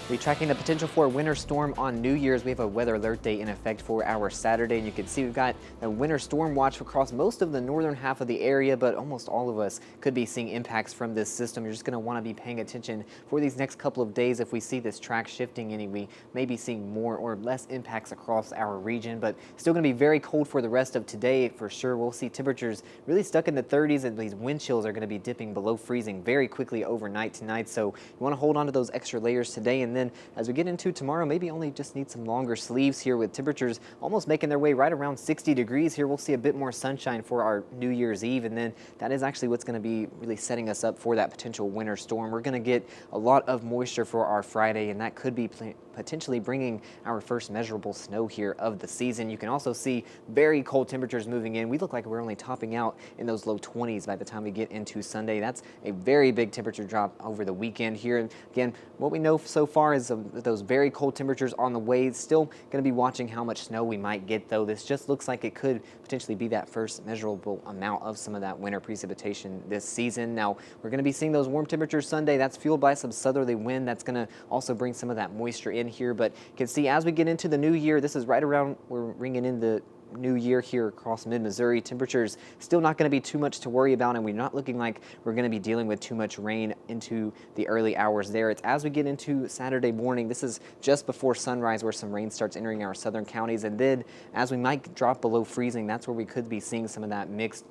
We're tracking the potential for a winter storm on New Year's. We have a weather alert day in effect for our Saturday, and you can see we've got a winter storm watch across most of the northern half of the area, but almost all of us could be seeing impacts from this system. You're just going to want to be paying attention for these next couple of days. If we see this track shifting any, we may be seeing more or less impacts across our region, but still going to be very cold for the rest of today for sure. We'll see temperatures really stuck in the 30s, and these wind chills are going to be dipping below freezing very quickly overnight tonight. So you want to hold on to those extra layers today, and then as we get into tomorrow, maybe only just need some longer sleeves here with temperatures almost making their way right around 60 degrees here. We'll see a bit more sunshine for our New Year's Eve, and then that is actually what's going to be really setting us up for that potential winter storm. We're going to get a lot of moisture for our Friday, and that could be potentially bringing our first measurable snow here of the season. You can also see very cold temperatures moving in. We look like we're only topping out in those low 20s by the time we get into Sunday. That's a very big temperature drop over the weekend here. And again, what we know so far is those very cold temperatures on the way. Still going to be watching how much snow we might get, though. This just looks like it could potentially be that first measurable amount of some of that winter precipitation this season. Now, we're going to be seeing those warm temperatures Sunday. That's fueled by some southerly wind. That's going to also bring some of that moisture in here. But you can see as we get into the new year, this is right around, we're ringing in the new year here across mid-Missouri. Temperatures still not going to be too much to worry about, and we're not looking like we're going to be dealing with too much rain into the early hours there. It's as we get into Saturday morning. This is just before sunrise where some rain starts entering our southern counties, and then as we might drop below freezing, that's where we could be seeing some of that mixed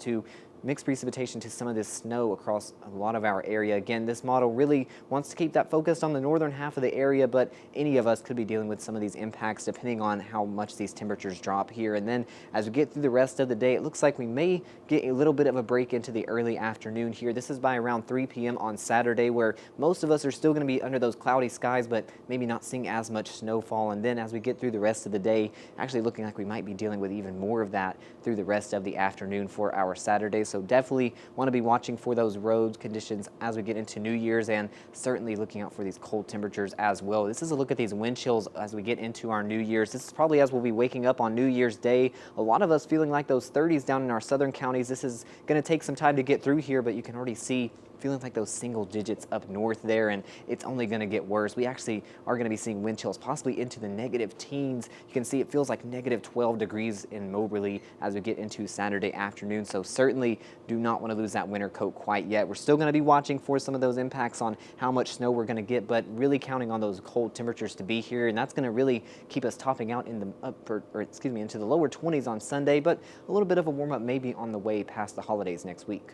precipitation to some of this snow across a lot of our area. Again, this model really wants to keep that focused on the northern half of the area, but any of us could be dealing with some of these impacts depending on how much these temperatures drop here. And then as we get through the rest of the day, it looks like we may get a little bit of a break into the early afternoon here. This is by around 3 p.m. on Saturday, where most of us are still going to be under those cloudy skies, but maybe not seeing as much snowfall. And then as we get through the rest of the day, actually looking like we might be dealing with even more of that through the rest of the afternoon for our Saturday. So definitely want to be watching for those road conditions as we get into New Year's, and certainly looking out for these cold temperatures as well. This is a look at these wind chills as we get into our New Year's. This is probably as we'll be waking up on New Year's Day. A lot of us feeling like those 30s down in our southern counties. This is going to take some time to get through here, but you can already see feeling like those single digits up north there, and it's only going to get worse. We actually are going to be seeing wind chills possibly into the negative teens. You can see it feels like negative 12 degrees in Moberly as we get into Saturday afternoon, so certainly do not want to lose that winter coat quite yet. We're still going to be watching for some of those impacts on how much snow we're going to get, but really counting on those cold temperatures to be here, and that's going to really keep us topping out in the into the lower 20s on Sunday, but a little bit of a warm-up maybe on the way past the holidays next week.